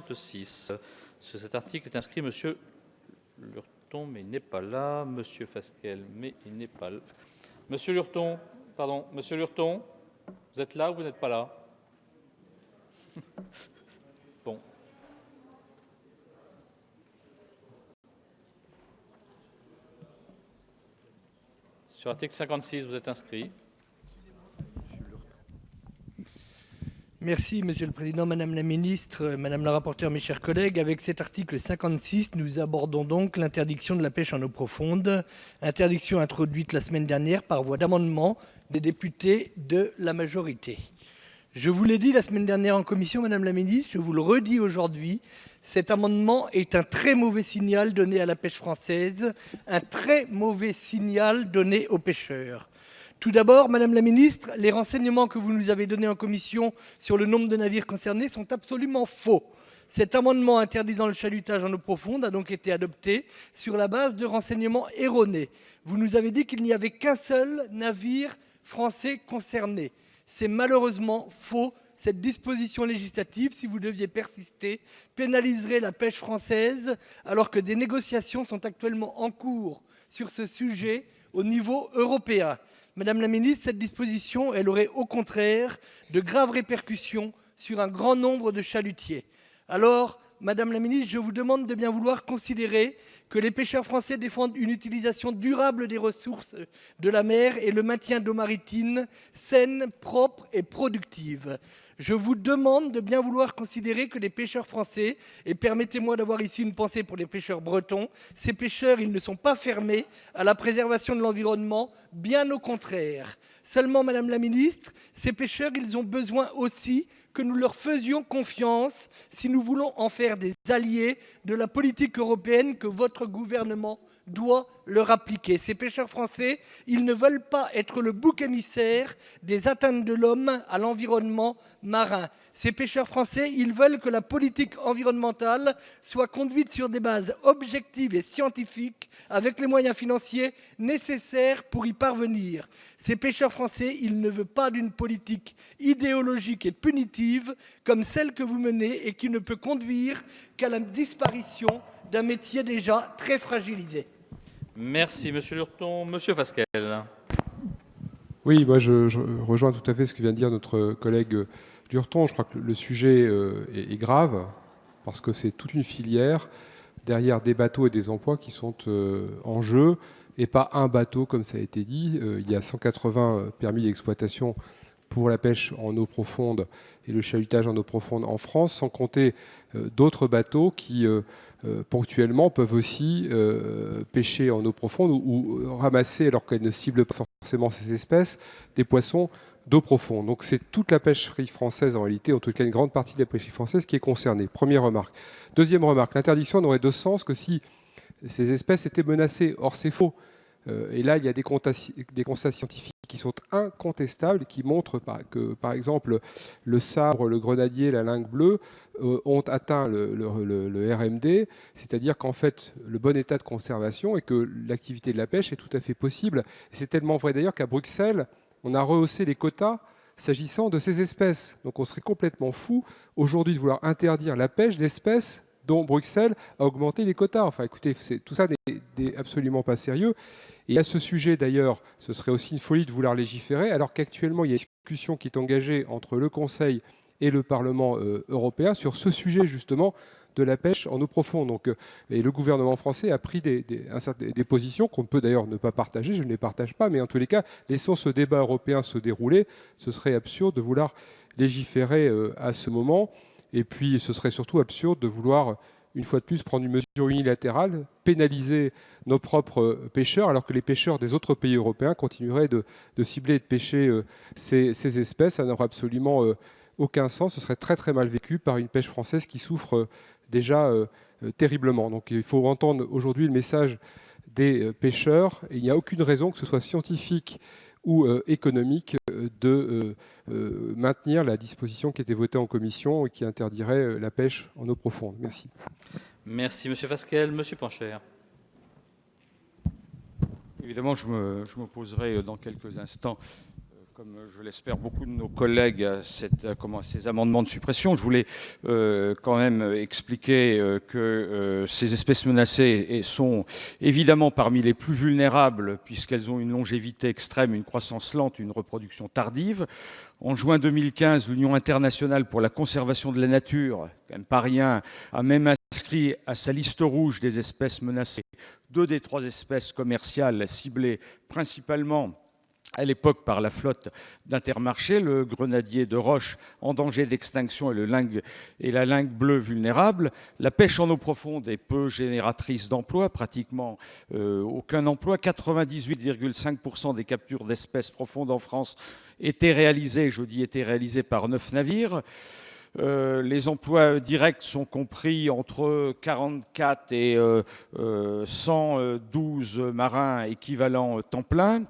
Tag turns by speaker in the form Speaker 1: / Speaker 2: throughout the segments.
Speaker 1: 56. Sur cet article est inscrit Monsieur Lurton, mais il n'est pas là. Monsieur Fasquelle, mais il n'est pas là. Monsieur Lurton, pardon, Monsieur Lurton, vous êtes là ou vous n'êtes pas là? Bon. Sur l'article 56, vous êtes inscrit.
Speaker 2: Merci, Monsieur le Président, Madame la Ministre, Madame la Rapporteure, mes chers collègues. Avec cet article 56, nous abordons donc l'interdiction de la pêche en eau profonde, interdiction introduite la semaine dernière par voie d'amendement des députés de la majorité. Je vous l'ai dit la semaine dernière en commission, Madame la Ministre, je vous le redis aujourd'hui, cet amendement est un très mauvais signal donné à la pêche française, un très mauvais signal donné aux pêcheurs. Tout d'abord, Madame la Ministre, les renseignements que vous nous avez donnés en commission sur le nombre de navires concernés sont absolument faux. Cet amendement interdisant le chalutage en eau profonde a donc été adopté sur la base de renseignements erronés. Vous nous avez dit qu'il n'y avait qu'un seul navire français concerné. C'est malheureusement faux. Cette disposition législative, si vous deviez persister, pénaliserait la pêche française alors que des négociations sont actuellement en cours sur ce sujet au niveau européen. Madame la Ministre, cette disposition, elle aurait au contraire de graves répercussions sur un grand nombre de chalutiers. Alors, Madame la Ministre, je vous demande de bien vouloir considérer que les pêcheurs français défendent une utilisation durable des ressources de la mer et le maintien d'eau maritime saine, propre et productive. Je vous demande de bien vouloir considérer que les pêcheurs français, et permettez-moi d'avoir ici une pensée pour les pêcheurs bretons, ces pêcheurs, ils ne sont pas fermés à la préservation de l'environnement, bien au contraire. Seulement, Madame la Ministre, ces pêcheurs, ils ont besoin aussi que nous leur faisions confiance si nous voulons en faire des alliés de la politique européenne que votre gouvernement doit leur appliquer. Ces pêcheurs français, ils ne veulent pas être le bouc émissaire des atteintes de l'homme à l'environnement marin. Ces pêcheurs français, ils veulent que la politique environnementale soit conduite sur des bases objectives et scientifiques avec les moyens financiers nécessaires pour y parvenir. Ces pêcheurs français, ils ne veulent pas d'une politique idéologique et punitive comme celle que vous menez et qui ne peut conduire qu'à la disparition d'un métier déjà très fragilisé.
Speaker 1: Merci, Monsieur Lurton. Monsieur Fasquelle.
Speaker 3: Oui, moi je rejoins tout à fait ce que vient de dire notre collègue Lurton. Je crois que le sujet est grave parce que c'est toute une filière derrière des bateaux et des emplois qui sont en jeu et pas un bateau comme ça a été dit. Il y a 180 permis d'exploitation pour la pêche en eau profonde et le chalutage en eau profonde en France, sans compter d'autres bateaux qui ponctuellement peuvent aussi pêcher en eau profonde ou ramasser, alors qu'elles ne ciblent pas forcément ces espèces, des poissons d'eau profonde. Donc c'est toute la pêcherie française en réalité, en tout cas une grande partie de la pêcherie française qui est concernée. Première remarque. Deuxième remarque, l'interdiction n'aurait de sens que si ces espèces étaient menacées. Or c'est faux. Et là, il y a des constats scientifiques qui sont incontestables, qui montrent que, par exemple, le sabre, le grenadier, la lingue bleue ont atteint le RMD, c'est-à-dire qu'en fait, le bon état de conservation et que l'activité de la pêche est tout à fait possible. Et c'est tellement vrai d'ailleurs qu'à Bruxelles, on a rehaussé les quotas s'agissant de ces espèces. Donc on serait complètement fou aujourd'hui de vouloir interdire la pêche d'espèces dont Bruxelles a augmenté les quotas. Enfin, écoutez, tout ça n'est absolument pas sérieux. Et à ce sujet, d'ailleurs, ce serait aussi une folie de vouloir légiférer, alors qu'actuellement, il y a une discussion qui est engagée entre le Conseil et le Parlement européen sur ce sujet, justement, de la pêche en eau profonde. Donc, et le gouvernement français a pris des positions qu'on peut d'ailleurs ne pas partager, je ne les partage pas, mais en tous les cas, laissons ce débat européen se dérouler. Ce serait absurde de vouloir légiférer à ce moment. Et puis, ce serait surtout absurde de vouloir, une fois de plus, prendre une mesure unilatérale, pénaliser nos propres pêcheurs, alors que les pêcheurs des autres pays européens continueraient de cibler et de pêcher ces espèces. Ça n'aurait absolument aucun sens. Ce serait très très mal vécu par une pêche française qui souffre déjà terriblement. Donc il faut entendre aujourd'hui le message des pêcheurs. Et il n'y a aucune raison, que ce soit scientifique ou économique, de maintenir la disposition qui était votée en commission et qui interdirait la pêche en eau profonde. Merci.
Speaker 1: Merci, Monsieur Fasquelle. Monsieur Pancher.
Speaker 4: Évidemment, je m'opposerai dans quelques instants, Comme je l'espère, beaucoup de nos collègues à ces amendements de suppression. Je voulais quand même expliquer que ces espèces menacées sont évidemment parmi les plus vulnérables puisqu'elles ont une longévité extrême, une croissance lente, une reproduction tardive. En juin 2015, l'Union internationale pour la conservation de la nature, quand même pas rien, a même inscrit à sa liste rouge des espèces menacées 2 des 3 espèces commerciales ciblées principalement à l'époque par la flotte d'Intermarché, le grenadier de roche en danger d'extinction et la lingue bleue vulnérable. La pêche en eau profonde est peu génératrice d'emplois, pratiquement aucun emploi. 98,5% des captures d'espèces profondes en France étaient réalisées, par 9 navires. Les emplois directs sont compris entre 44 et 112 marins équivalents temps plein.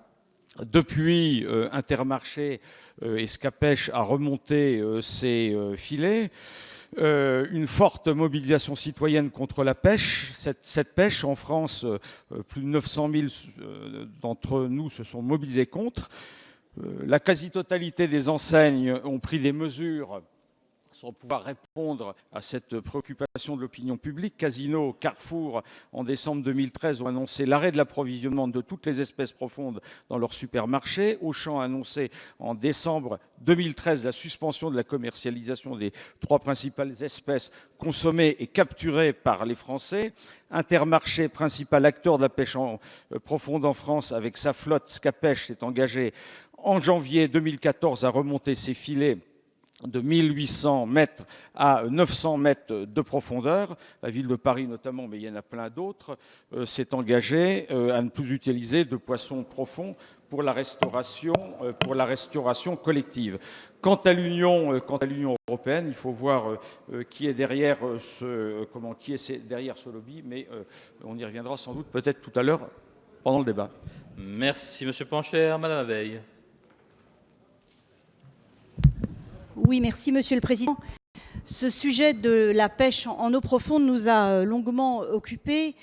Speaker 4: Depuis, Intermarché et Scapèche a remonté ses filets. Une forte mobilisation citoyenne contre la pêche. Cette pêche, en France, plus de 900 000 d'entre nous se sont mobilisés contre. La quasi-totalité des enseignes ont pris des mesures sans pouvoir répondre à cette préoccupation de l'opinion publique. Casino, Carrefour, en décembre 2013, ont annoncé l'arrêt de l'approvisionnement de toutes les espèces profondes dans leurs supermarchés. Auchan a annoncé en décembre 2013 la suspension de la commercialisation des 3 principales espèces consommées et capturées par les Français. Intermarché, principal acteur de la pêche profonde en France, avec sa flotte Scapèche, s'est engagé en janvier 2014 à remonter ses filets de 1800 mètres à 900 mètres de profondeur. La ville de Paris notamment, mais il y en a plein d'autres, s'est engagée à ne plus utiliser de poissons profonds pour la restauration collective. Quant à l'Union européenne, il faut voir qui est derrière ce lobby, mais on y reviendra sans doute peut-être tout à l'heure pendant le débat.
Speaker 1: Merci, Monsieur Pancher. Madame Veil.
Speaker 5: Oui, merci Monsieur le Président. Ce sujet de la pêche en eau profonde nous a longuement occupés.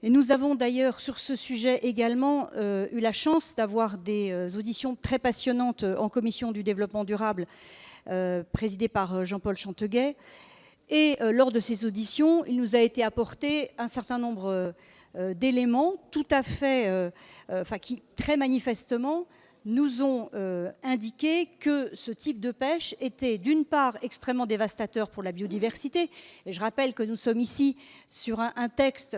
Speaker 5: Et nous avons d'ailleurs sur ce sujet également eu la chance d'avoir des auditions très passionnantes en commission du développement durable présidée par Jean-Paul Chanteguet. Et lors de ces auditions, il nous a été apporté un certain nombre d'éléments tout à fait, qui très manifestement nous ont indiqué que ce type de pêche était d'une part extrêmement dévastateur pour la biodiversité. Et je rappelle que nous sommes ici sur un texte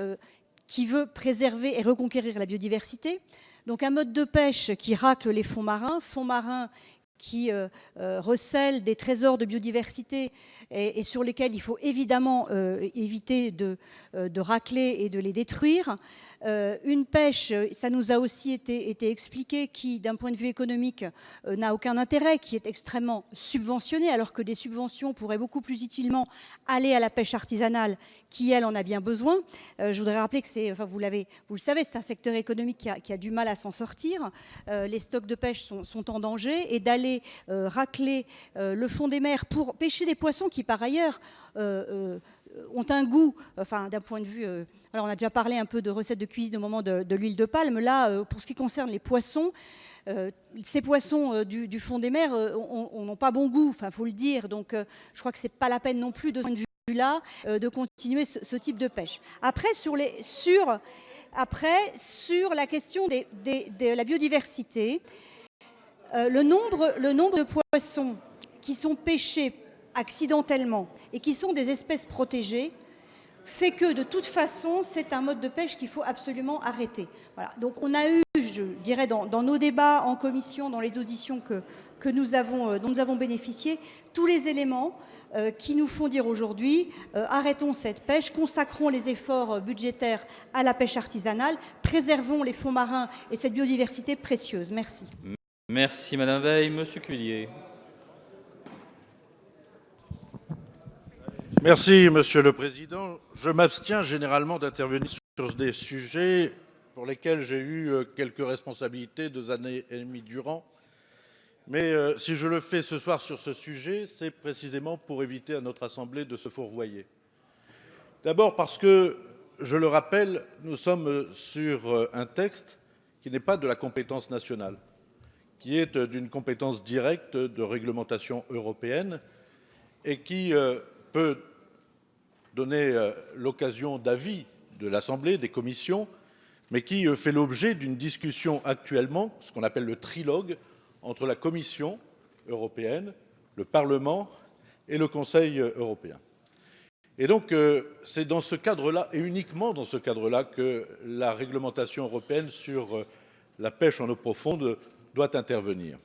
Speaker 5: qui veut préserver et reconquérir la biodiversité. Donc un mode de pêche qui racle les fonds marins qui recèlent des trésors de biodiversité et sur lesquels il faut évidemment éviter de racler et de les détruire. Une pêche, ça nous a aussi été expliqué, qui d'un point de vue économique n'a aucun intérêt, qui est extrêmement subventionnée, alors que des subventions pourraient beaucoup plus utilement aller à la pêche artisanale qui, elle, en a bien besoin. Je voudrais rappeler que vous le savez, c'est un secteur économique qui a du mal à s'en sortir. Les stocks de pêche sont en danger, et d'aller racler le fond des mers pour pêcher des poissons qui, par ailleurs, ont un goût, d'un point de vue... alors on a déjà parlé un peu de recettes de cuisine au moment de l'huile de palme. Là, pour ce qui concerne les poissons, ces poissons du fond des mers n'ont pas bon goût, il faut le dire. Donc je crois que ce n'est pas la peine non plus de ce point de vue-là de continuer ce type de pêche. Après, sur la question de la biodiversité, le nombre de poissons qui sont pêchés accidentellement et qui sont des espèces protégées fait que de toute façon c'est un mode de pêche qu'il faut absolument arrêter. Voilà. Donc on a eu, je dirais, dans nos débats en commission, dans les auditions dont nous avons bénéficié, tous les éléments qui nous font dire aujourd'hui arrêtons cette pêche, consacrons les efforts budgétaires à la pêche artisanale, préservons les fonds marins et cette biodiversité précieuse. Merci.
Speaker 1: Merci Madame Veil. Monsieur Cuvillier.
Speaker 6: Merci, Monsieur le Président. Je m'abstiens généralement d'intervenir sur des sujets pour lesquels j'ai eu quelques responsabilités 2 années et demie durant. Mais si je le fais ce soir sur ce sujet, c'est précisément pour éviter à notre Assemblée de se fourvoyer. D'abord parce que, je le rappelle, nous sommes sur un texte qui n'est pas de la compétence nationale, qui est d'une compétence directe de réglementation européenne et qui peut donner l'occasion d'avis de l'Assemblée, des commissions, mais qui fait l'objet d'une discussion actuellement, ce qu'on appelle le trilogue, entre la Commission européenne, le Parlement et le Conseil européen. Et donc, c'est dans ce cadre-là, et uniquement dans ce cadre-là, que la réglementation européenne sur la pêche en eau profonde doit intervenir.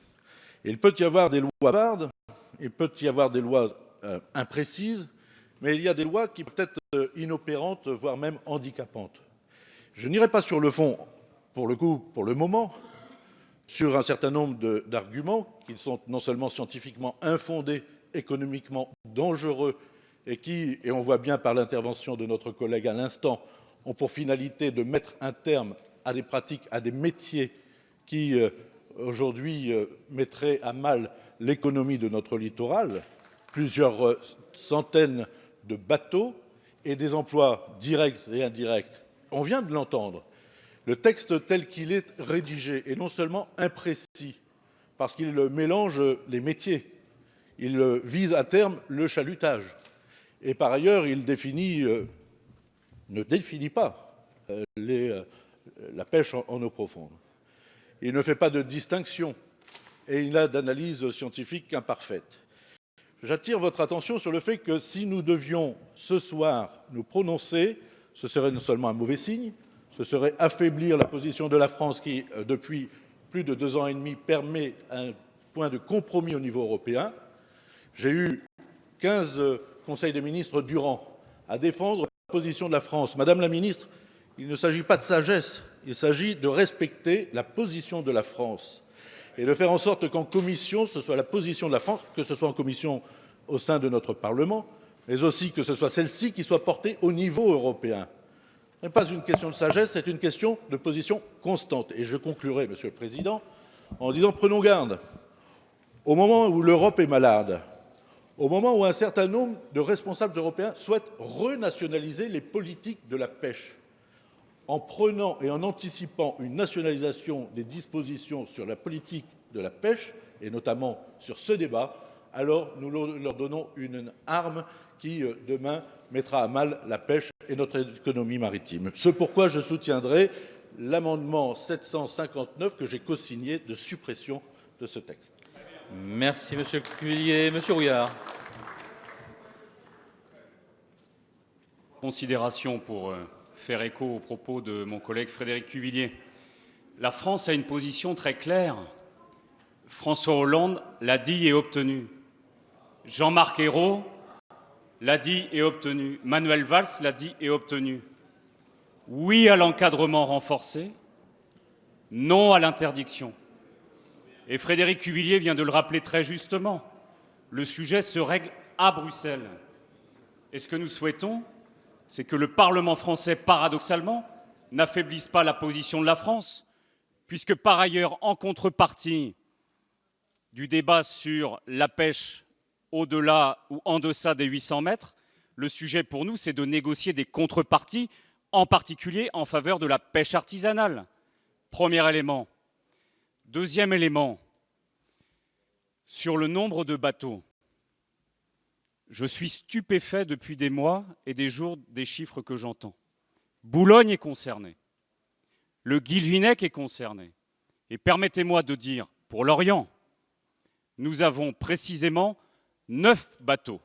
Speaker 6: Il peut y avoir des lois bavardes, il peut y avoir des lois imprécises, mais il y a des lois qui peuvent être inopérantes, voire même handicapantes. Je n'irai pas sur le fond, pour le coup, pour le moment, sur un certain nombre d'arguments qui sont non seulement scientifiquement infondés, économiquement dangereux, et qui, et on voit bien par l'intervention de notre collègue à l'instant, ont pour finalité de mettre un terme à des pratiques, à des métiers qui, aujourd'hui, mettraient à mal l'économie de notre littoral, plusieurs centaines de bateaux et des emplois directs et indirects. On vient de l'entendre. Le texte tel qu'il est rédigé est non seulement imprécis, parce qu'il mélange les métiers, il vise à terme le chalutage, et par ailleurs, il ne définit pas la pêche en eau profonde. Il ne fait pas de distinction et il n'a d'analyse scientifique qu'imparfaite. J'attire votre attention sur le fait que si nous devions ce soir nous prononcer, ce serait non seulement un mauvais signe, ce serait affaiblir la position de la France qui, depuis plus de 2 ans et demi, permet un point de compromis au niveau européen. J'ai eu 15 conseils des ministres durant à défendre la position de la France. Madame la ministre, il ne s'agit pas de sagesse, il s'agit de respecter la position de la France et de faire en sorte qu'en commission, ce soit la position de la France, que ce soit en commission au sein de notre Parlement, mais aussi que ce soit celle-ci qui soit portée au niveau européen. Ce n'est pas une question de sagesse, c'est une question de position constante. Et je conclurai, Monsieur le Président, en disant prenons garde. Au moment où l'Europe est malade, au moment où un certain nombre de responsables européens souhaitent renationaliser les politiques de la pêche, en prenant et en anticipant une nationalisation des dispositions sur la politique de la pêche, et notamment sur ce débat, alors nous leur donnons une arme qui, demain, mettra à mal la pêche et notre économie maritime. C'est pourquoi je soutiendrai l'amendement 759 que j'ai co-signé de suppression de ce texte.
Speaker 1: Merci, Monsieur Cuvillier. Monsieur Rouillard.
Speaker 7: Considération pour faire écho aux propos de mon collègue Frédéric Cuvillier. La France a une position très claire. François Hollande l'a dit et obtenu. Jean-Marc Ayrault l'a dit et obtenu. Manuel Valls l'a dit et obtenu. Oui à l'encadrement renforcé, non à l'interdiction. Et Frédéric Cuvillier vient de le rappeler très justement. Le sujet se règle à Bruxelles. Et ce que nous souhaitons, c'est que le Parlement français, paradoxalement, n'affaiblisse pas la position de la France, puisque par ailleurs, en contrepartie du débat sur la pêche au-delà ou en deçà des 800 mètres, le sujet pour nous, c'est de négocier des contreparties, en particulier en faveur de la pêche artisanale. Premier élément. Deuxième élément, sur le nombre de bateaux. Je suis stupéfait depuis des mois et des jours des chiffres que j'entends. Boulogne est concernée. Le Guilvinec est concerné. Et permettez-moi de dire, pour l'Orient, nous avons précisément 9 bateaux.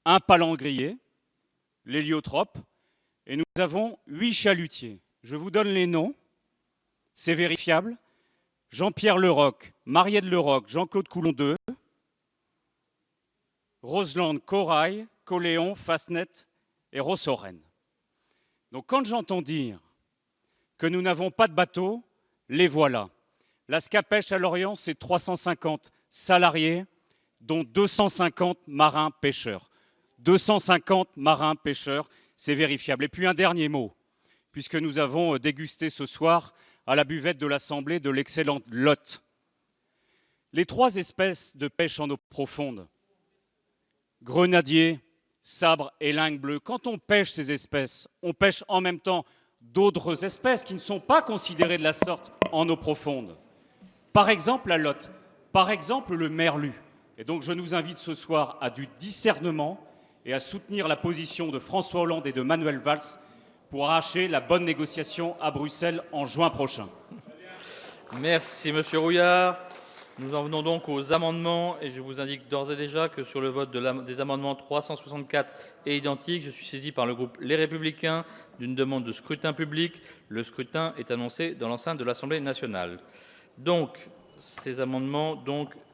Speaker 7: Un palangrier, l'héliotrope, et nous avons 8 chalutiers. Je vous donne les noms, c'est vérifiable. Jean-Pierre Leroc, Mariette Leroc, Jean-Claude Coulon II, Roseland, Corail, Coléon, Fastnet et Rossoren. Donc quand j'entends dire que nous n'avons pas de bateaux, les voilà. La Scapèche à Lorient, c'est 350 salariés, dont 250 marins pêcheurs. 250 marins pêcheurs, c'est vérifiable. Et puis un dernier mot, puisque nous avons dégusté ce soir à la buvette de l'Assemblée de l'excellente Lot. Les 3 espèces de pêche en eau profonde, grenadier, sabre et lingue bleue, quand on pêche ces espèces, on pêche en même temps d'autres espèces qui ne sont pas considérées de la sorte en eau profonde. Par exemple, la lotte, par exemple, le merlu. Et donc, je nous invite ce soir à du discernement et à soutenir la position de François Hollande et de Manuel Valls pour arracher la bonne négociation à Bruxelles en juin prochain.
Speaker 1: Merci, monsieur Rouillard. Nous en venons donc aux amendements et je vous indique d'ores et déjà que sur le vote des amendements 364 et identiques, je suis saisi par le groupe Les Républicains d'une demande de scrutin public. Le scrutin est annoncé dans l'enceinte de l'Assemblée nationale. Donc, ces amendements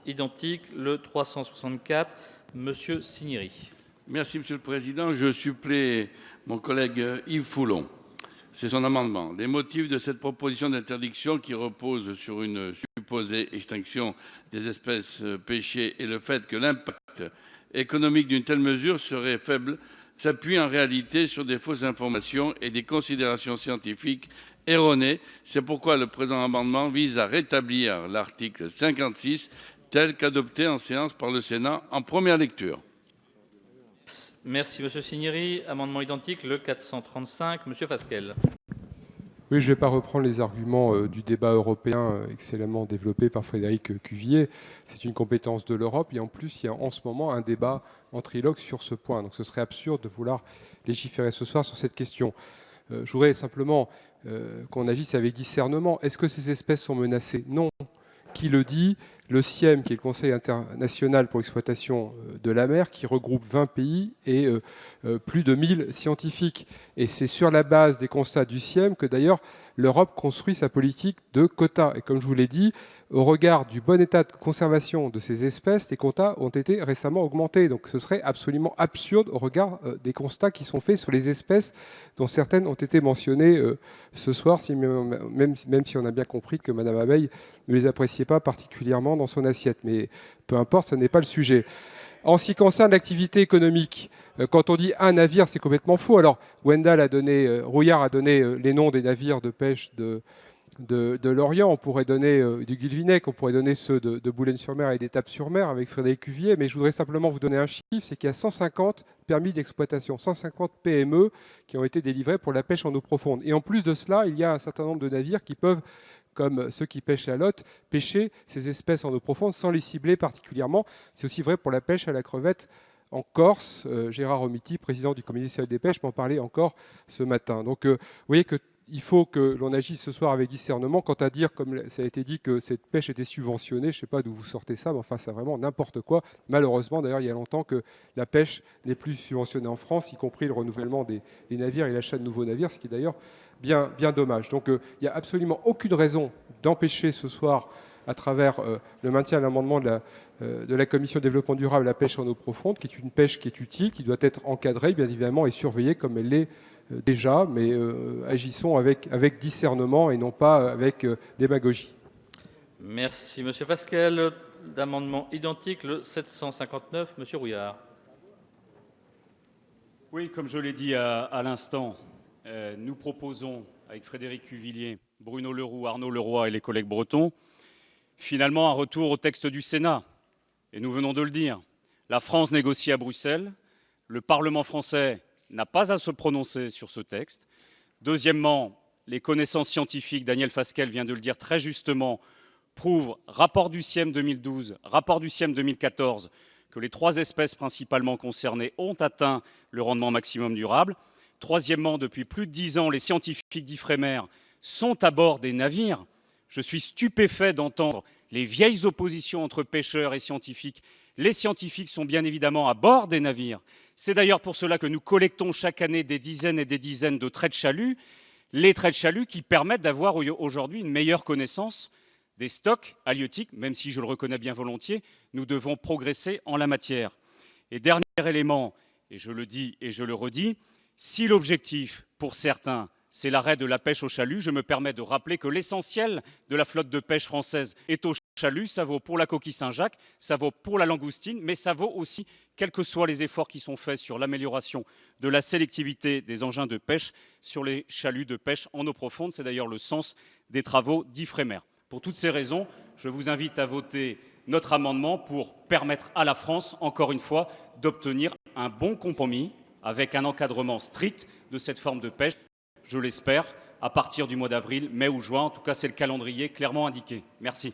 Speaker 1: identiques, le 364, monsieur Cinieri.
Speaker 8: Merci, Monsieur le Président. Je supplée mon collègue Yves Foulon. C'est son amendement. Les motifs de cette proposition d'interdiction qui repose sur une supposée extinction des espèces pêchées et le fait que l'impact économique d'une telle mesure serait faible s'appuient en réalité sur des fausses informations et des considérations scientifiques erronées. C'est pourquoi le présent amendement vise à rétablir l'article 56 tel qu'adopté en séance par le Sénat en première lecture.
Speaker 1: Merci, monsieur Cinieri. Amendement identique, le 435, monsieur Fasquelle.
Speaker 3: Oui, je ne vais pas reprendre les arguments du débat européen excellemment développé par Frédéric Cuvier. C'est une compétence de l'Europe et en plus, il y a en ce moment un débat en trilogue sur ce point. Donc ce serait absurde de vouloir légiférer ce soir sur cette question. Je voudrais simplement qu'on agisse avec discernement. Est-ce que ces espèces sont menacées? Non. Qui le dit? Le CIEM, qui est le Conseil international pour l'exploitation de la mer, qui regroupe 20 pays et plus de 1000 scientifiques. Et c'est sur la base des constats du CIEM que d'ailleurs l'Europe construit sa politique de quotas. Et comme je vous l'ai dit, au regard du bon état de conservation de ces espèces, les quotas ont été récemment augmentés. Donc ce serait absolument absurde au regard des constats qui sont faits sur les espèces dont certaines ont été mentionnées ce soir, même si on a bien compris que Mme Abeille ne les appréciait pas particulièrement dans son assiette. Mais peu importe, ce n'est pas le sujet. En ce qui concerne l'activité économique, quand on dit un navire, c'est complètement faux. Alors, Rouillard a donné les noms des navires de pêche de l'Orient. On pourrait donner du Guilvinec, on pourrait donner ceux de Boulogne-sur-Mer et d'Étapes-sur-Mer avec Frédéric Cuvier. Mais je voudrais simplement vous donner un chiffre, c'est qu'il y a 150 permis d'exploitation, 150 PME qui ont été délivrés pour la pêche en eau profonde. Et en plus de cela, il y a un certain nombre de navires qui peuvent, comme ceux qui pêchent la lotte, pêcher ces espèces en eau profonde sans les cibler particulièrement. C'est aussi vrai pour la pêche à la crevette en Corse. Gérard Romiti, président du Comité national des pêches, m'en parlait encore ce matin. Donc vous voyez qu'il faut que l'on agisse ce soir avec discernement. Quant à dire, comme ça a été dit, que cette pêche était subventionnée, je ne sais pas d'où vous sortez ça, mais enfin c'est vraiment n'importe quoi. Malheureusement, d'ailleurs, il y a longtemps que la pêche n'est plus subventionnée en France, y compris le renouvellement des navires et l'achat de nouveaux navires, ce qui est d'ailleurs bien dommage. Donc il n'y a absolument aucune raison d'empêcher ce soir, à travers le maintien de l'amendement de la Commission de développement durable, la pêche en eau profonde, qui est une pêche qui est utile, qui doit être encadrée, bien évidemment, et surveillée comme elle l'est déjà, mais agissons avec discernement et non pas avec démagogie.
Speaker 1: Merci, monsieur Fasquelle. D'amendement identique, le 759, monsieur Rouillard.
Speaker 7: Oui, comme je l'ai dit à l'instant, nous proposons, avec Frédéric Cuvillier, Bruno Leroux, Arnaud Leroy et les collègues bretons, finalement un retour au texte du Sénat. Et nous venons de le dire, la France négocie à Bruxelles, le Parlement français n'a pas à se prononcer sur ce texte. Deuxièmement, les connaissances scientifiques, Daniel Fasquelle vient de le dire très justement, prouvent, rapport du CIEM 2012, rapport du CIEM 2014, que les 3 espèces principalement concernées ont atteint le rendement maximum durable. Troisièmement, depuis plus de 10 ans, les scientifiques d'Ifremer sont à bord des navires. Je suis stupéfait d'entendre les vieilles oppositions entre pêcheurs et scientifiques. Les scientifiques sont bien évidemment à bord des navires. C'est d'ailleurs pour cela que nous collectons chaque année des dizaines et des dizaines de traits de chalut, les traits de chalut qui permettent d'avoir aujourd'hui une meilleure connaissance des stocks halieutiques, même si je le reconnais bien volontiers, nous devons progresser en la matière. Et dernier élément, et je le dis et je le redis, si l'objectif pour certains c'est l'arrêt de la pêche au chalut, je me permets de rappeler que l'essentiel de la flotte de pêche française est au chalut. Ça vaut pour la coquille Saint-Jacques, ça vaut pour la langoustine, mais ça vaut aussi, quels que soient les efforts qui sont faits sur l'amélioration de la sélectivité des engins de pêche sur les chaluts de pêche en eau profonde. C'est d'ailleurs le sens des travaux d'Ifremer. Pour toutes ces raisons, je vous invite à voter notre amendement pour permettre à la France, encore une fois, d'obtenir un bon compromis avec un encadrement strict de cette forme de pêche. Je l'espère, à partir du mois d'avril, mai ou juin. En tout cas, c'est le calendrier clairement indiqué. Merci.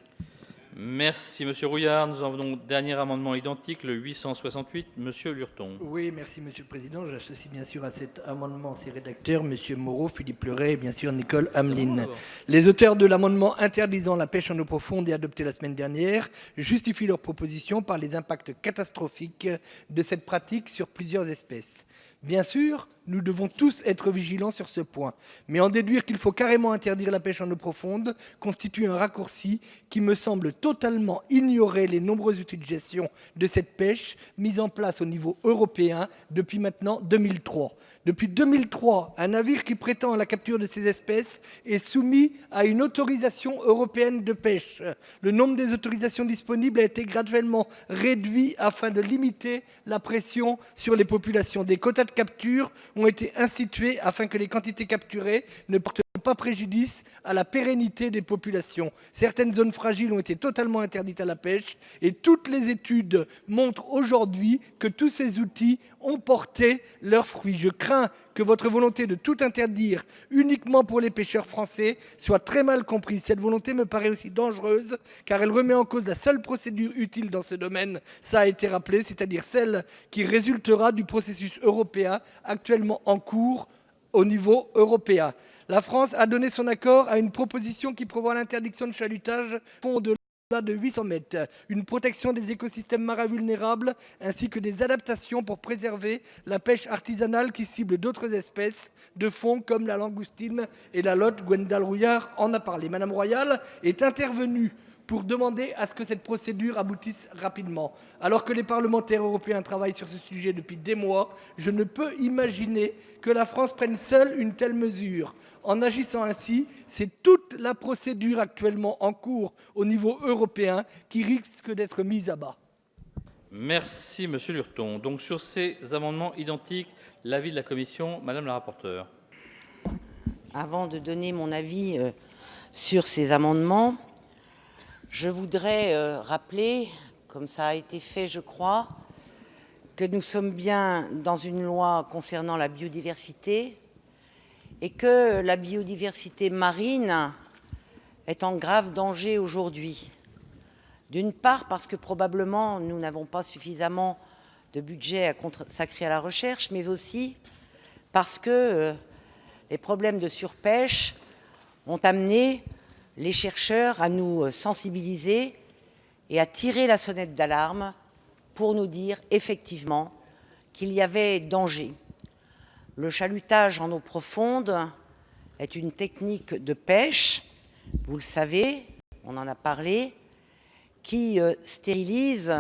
Speaker 1: Merci, Monsieur Rouillard. Nous en venons au dernier amendement identique, le 868, Monsieur Lurton.
Speaker 2: Oui, merci Monsieur le Président. J'associe bien sûr à cet amendement ses rédacteurs, Monsieur Moreau, Philippe Leray et bien sûr Nicole Hamelin. Les auteurs de l'amendement interdisant la pêche en eau profonde et adopté la semaine dernière justifient leur proposition par les impacts catastrophiques de cette pratique sur plusieurs espèces. Bien sûr, nous devons tous être vigilants sur ce point, mais en déduire qu'il faut carrément interdire la pêche en eau profonde constitue un raccourci qui me semble totalement ignorer les nombreuses utilisations de cette pêche mises en place au niveau européen depuis maintenant 2003. Depuis 2003, un navire qui prétend à la capture de ces espèces est soumis à une autorisation européenne de pêche. Le nombre des autorisations disponibles a été graduellement réduit afin de limiter la pression sur les populations. Des quotas de capture ont été institués afin que les quantités capturées ne portent pas préjudice à la pérennité des populations. Certaines zones fragiles ont été totalement interdites à la pêche et toutes les études montrent aujourd'hui que tous ces outils ont porté leurs fruits. Je crains que votre volonté de tout interdire uniquement pour les pêcheurs français soit très mal comprise. Cette volonté me paraît aussi dangereuse car elle remet en cause la seule procédure utile dans ce domaine, ça a été rappelé, c'est-à-dire celle qui résultera du processus européen actuellement en cours au niveau européen. La France a donné son accord à une proposition qui prévoit l'interdiction de chalutage au-delà de 800 mètres, une protection des écosystèmes marins vulnérables, ainsi que des adaptations pour préserver la pêche artisanale qui cible d'autres espèces de fond comme la langoustine et la lotte. Gwendal Rouillard en a parlé. Madame Royal est intervenue pour demander à ce que cette procédure aboutisse rapidement. Alors que les parlementaires européens travaillent sur ce sujet depuis des mois, je ne peux imaginer que la France prenne seule une telle mesure. En agissant ainsi, c'est toute la procédure actuellement en cours au niveau européen qui risque d'être mise à bas.
Speaker 1: Merci, Monsieur Lurton. Donc, sur ces amendements identiques, l'avis de la commission, Madame la rapporteure.
Speaker 9: Avant de donner mon avis sur ces amendements, je voudrais rappeler, comme ça a été fait, je crois, que nous sommes bien dans une loi concernant la biodiversité et que la biodiversité marine est en grave danger aujourd'hui. D'une part, parce que probablement nous n'avons pas suffisamment de budget à consacrer à la recherche, mais aussi parce que les problèmes de surpêche ont amené les chercheurs à nous sensibiliser et à tirer la sonnette d'alarme pour nous dire effectivement qu'il y avait danger. Le chalutage en eau profonde est une technique de pêche, vous le savez, on en a parlé, qui stérilise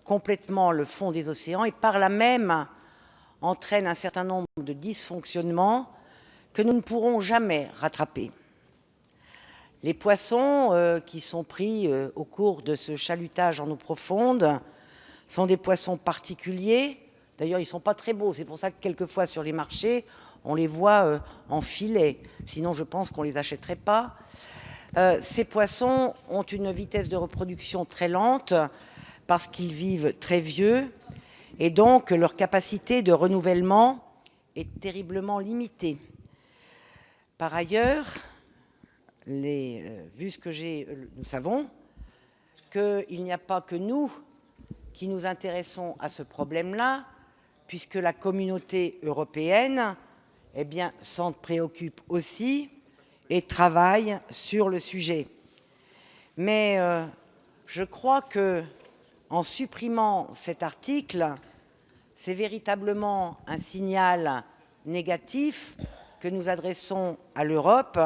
Speaker 9: complètement le fond des océans et par là même entraîne un certain nombre de dysfonctionnements que nous ne pourrons jamais rattraper. Les poissons qui sont pris au cours de ce chalutage en eau profonde sont des poissons particuliers. D'ailleurs, ils ne sont pas très beaux. C'est pour ça que quelquefois sur les marchés, on les voit en filet. Sinon, je pense qu'on ne les achèterait pas. Ces poissons ont une vitesse de reproduction très lente parce qu'ils vivent très vieux et donc leur capacité de renouvellement est terriblement limitée. Par ailleurs, vu ce que nous savons qu'il n'y a pas que nous qui nous intéressons à ce problème-là, puisque la communauté européenne s'en préoccupe aussi et travaille sur le sujet. Mais je crois qu'en supprimant cet article, c'est véritablement un signal négatif que nous adressons à l'Europe,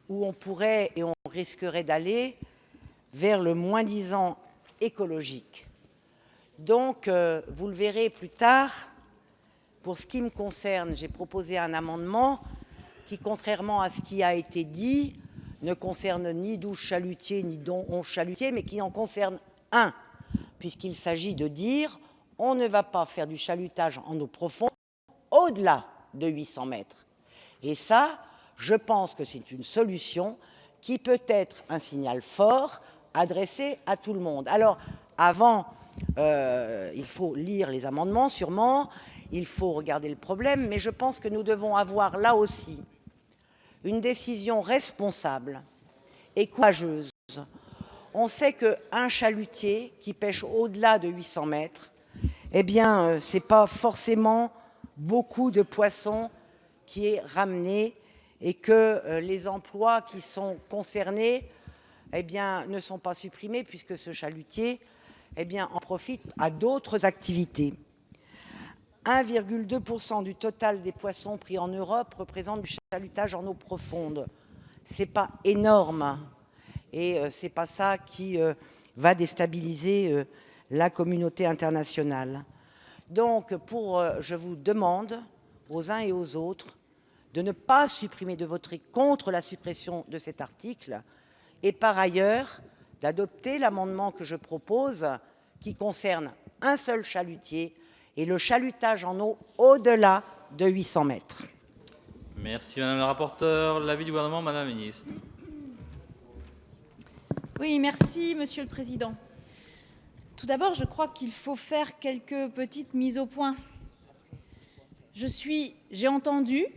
Speaker 9: où on pourrait et on risquerait d'aller vers le moins-disant écologique. Donc, vous le verrez plus tard, pour ce qui me concerne, j'ai proposé un amendement qui, contrairement à ce qui a été dit, ne concerne ni 12 chalutiers ni 11 chalutiers, mais qui en concerne un, puisqu'il s'agit de dire on ne va pas faire du chalutage en eau profonde au-delà de 800 mètres. Et ça, je pense que c'est une solution qui peut être un signal fort adressé à tout le monde. Alors, avant, il faut lire les amendements, sûrement, il faut regarder le problème, mais je pense que nous devons avoir là aussi une décision responsable et courageuse. On sait qu'un chalutier qui pêche au-delà de 800 mètres, eh bien, ce n'est pas forcément beaucoup de poissons qui est ramené et que les emplois qui sont concernés eh bien, ne sont pas supprimés puisque ce chalutier eh bien, en profite à d'autres activités. 1,2% du total des poissons pris en Europe représente du chalutage en eau profonde. Ce n'est pas énorme et ce n'est pas ça qui va déstabiliser la communauté internationale. Donc, je vous demande aux uns et aux autres de ne pas supprimer, de voter contre la suppression de cet article et par ailleurs d'adopter l'amendement que je propose qui concerne un seul chalutier et le chalutage en eau au-delà de 800 mètres.
Speaker 1: Merci Madame la rapporteure. L'avis du gouvernement, Madame la ministre.
Speaker 10: Oui, merci Monsieur le Président. Tout d'abord, je crois qu'il faut faire quelques petites mises au point. J'ai entendu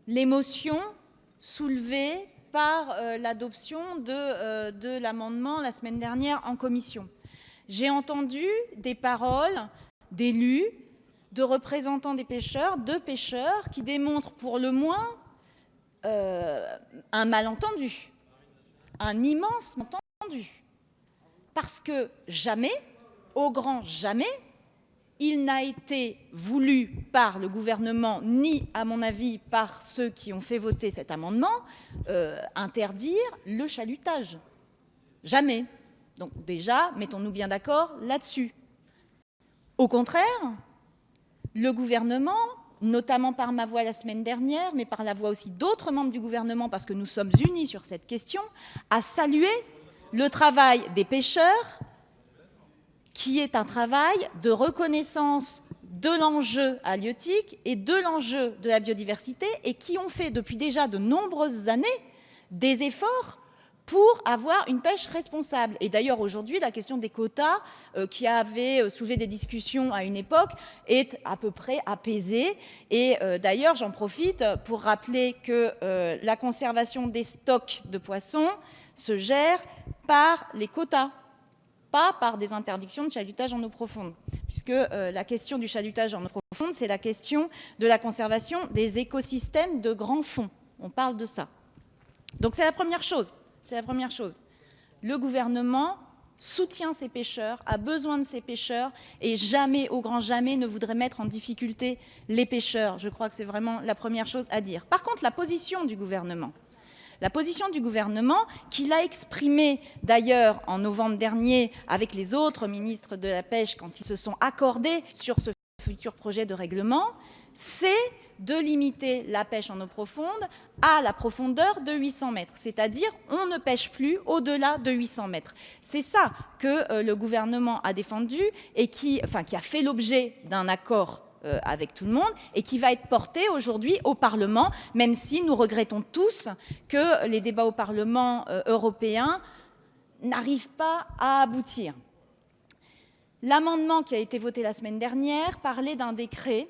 Speaker 10: l'émotion soulevée par l'adoption de l'amendement la semaine dernière en commission. J'ai entendu des paroles d'élus, de représentants des pêcheurs, de pêcheurs qui démontrent pour le moins un malentendu, un immense malentendu. Parce que jamais, au grand jamais, il n'a été voulu par le gouvernement, ni à mon avis par ceux qui ont fait voter cet amendement, interdire le chalutage. Jamais. Donc déjà, mettons-nous bien d'accord là-dessus. Au contraire, le gouvernement, notamment par ma voix la semaine dernière, mais par la voix aussi d'autres membres du gouvernement, parce que nous sommes unis sur cette question, a salué le travail des pêcheurs, qui est un travail de reconnaissance de l'enjeu halieutique et de l'enjeu de la biodiversité, et qui ont fait depuis déjà de nombreuses années des efforts pour avoir une pêche responsable. Et d'ailleurs, aujourd'hui, la question des quotas, qui avait soulevé des discussions à une époque, est à peu près apaisée. Et d'ailleurs, j'en profite pour rappeler que la conservation des stocks de poissons se gère par les quotas, pas par des interdictions de chalutage en eau profonde. Puisque la question du chalutage en eau profonde, c'est la question de la conservation des écosystèmes de grands fonds. On parle de ça. Donc c'est la première chose. C'est la première chose. Le gouvernement soutient ces pêcheurs, a besoin de ces pêcheurs et jamais, au grand jamais, ne voudrait mettre en difficulté les pêcheurs. Je crois que c'est vraiment la première chose à dire. Par contre, la position du gouvernement, qu'il a exprimée d'ailleurs en novembre dernier avec les autres ministres de la Pêche quand ils se sont accordés sur ce futur projet de règlement, c'est de limiter la pêche en eau profonde à la profondeur de 800 mètres. C'est-à-dire, on ne pêche plus au-delà de 800 mètres. C'est ça que le gouvernement a défendu et qui a fait l'objet d'un accord avec tout le monde et qui va être porté aujourd'hui au Parlement, même si nous regrettons tous que les débats au Parlement européen n'arrivent pas à aboutir. L'amendement qui a été voté la semaine dernière parlait d'un décret.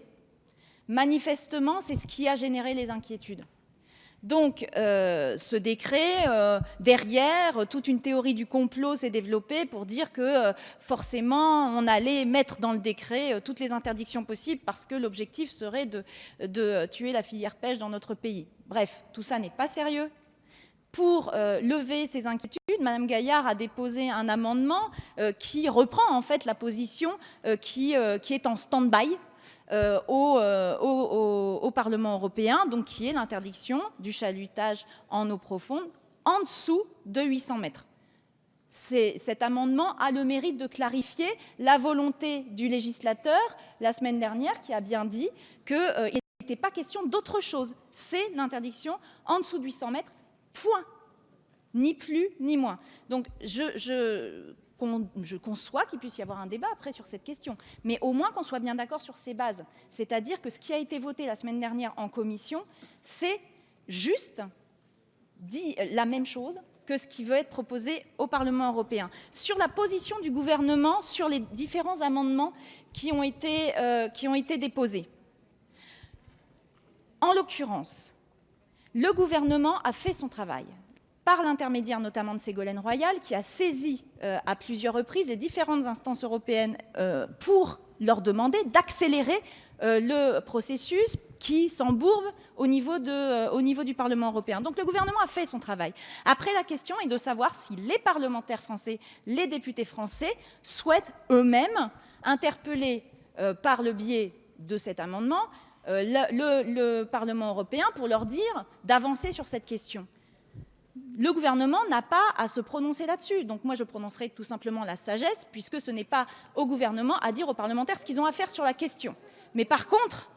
Speaker 10: Manifestement, c'est ce qui a généré les inquiétudes. Donc, ce décret, derrière, toute une théorie du complot s'est développée pour dire que forcément, on allait mettre dans le décret toutes les interdictions possibles parce que l'objectif serait de tuer la filière pêche dans notre pays. Bref, tout ça n'est pas sérieux. Pour lever ces inquiétudes, Mme Gaillard a déposé un amendement qui reprend en fait la position qui est en stand-by au Parlement européen, donc qui est l'interdiction du chalutage en eau profonde en dessous de 800 mètres. Cet amendement a le mérite de clarifier la volonté du législateur la semaine dernière qui a bien dit qu'il n'était pas question d'autre chose. C'est l'interdiction en dessous de 800 mètres, point. Ni plus ni moins. Donc je conçois qu'il puisse y avoir un débat après sur cette question, mais au moins qu'on soit bien d'accord sur ces bases. C'est-à-dire que ce qui a été voté la semaine dernière en commission, c'est juste dit la même chose que ce qui veut être proposé au Parlement européen. Sur la position du gouvernement, sur les différents amendements qui ont été déposés. En l'occurrence, le gouvernement a fait son travail. par l'intermédiaire notamment de Ségolène Royal, qui a saisi à plusieurs reprises les différentes instances européennes pour leur demander d'accélérer le processus qui s'embourbe au niveau du Parlement européen. Donc le gouvernement a fait son travail. Après, la question est de savoir si les parlementaires français, les députés français, souhaitent eux-mêmes interpeller par le biais de cet amendement le Parlement européen pour leur dire d'avancer sur cette question. Le gouvernement n'a pas à se prononcer là-dessus. Donc moi, je prononcerai tout simplement la sagesse, puisque ce n'est pas au gouvernement à dire aux parlementaires ce qu'ils ont à faire sur la question. Mais par contre,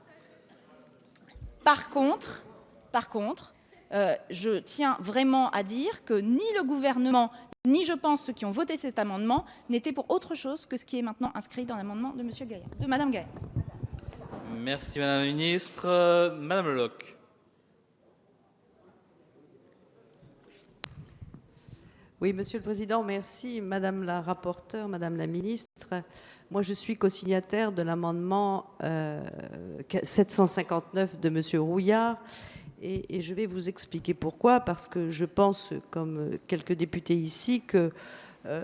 Speaker 10: je tiens vraiment à dire que ni le gouvernement, ni je pense ceux qui ont voté cet amendement n'étaient pour autre chose que ce qui est maintenant inscrit dans l'amendement de Mme Gaillard.
Speaker 1: Merci Madame la Ministre. Madame Lelocq.
Speaker 11: Oui, Monsieur le Président, merci. Madame la rapporteure, Madame la Ministre, moi je suis co-signataire de l'amendement 759 de Monsieur Rouillard et je vais vous expliquer pourquoi. Parce que je pense, comme quelques députés ici, que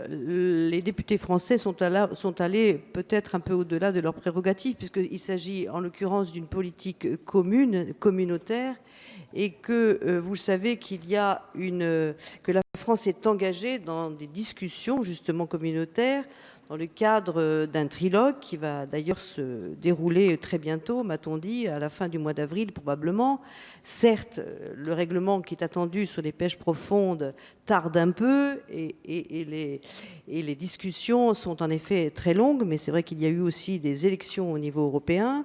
Speaker 11: les députés français sont allés peut-être un peu au-delà de leurs prérogatives, puisqu'il s'agit en l'occurrence d'une politique communautaire, et que vous savez que la France est engagée dans des discussions justement communautaires dans le cadre d'un trilogue qui va d'ailleurs se dérouler très bientôt, m'a-t-on dit, à la fin du mois d'avril probablement. Certes, le règlement qui est attendu sur les pêches profondes tarde un peu et les discussions sont en effet très longues, mais c'est vrai qu'il y a eu aussi des élections au niveau européen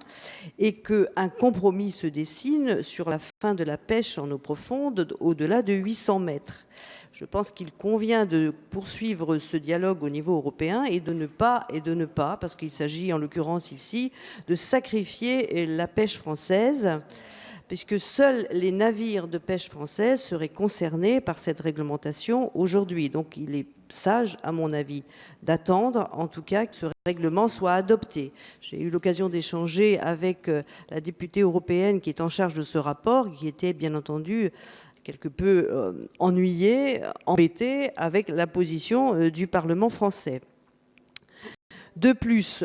Speaker 11: et qu'un compromis se dessine sur la fin de la pêche en eau profonde au-delà de 800 mètres. Je pense qu'il convient de poursuivre ce dialogue au niveau européen et de ne pas, parce qu'il s'agit en l'occurrence ici, de sacrifier la pêche française, puisque seuls les navires de pêche française seraient concernés par cette réglementation aujourd'hui. Donc il est sage, à mon avis, d'attendre en tout cas que ce règlement soit adopté. J'ai eu l'occasion d'échanger avec la députée européenne qui est en charge de ce rapport, qui était bien entendu quelque peu ennuyé, embêté avec la position du Parlement français. De plus,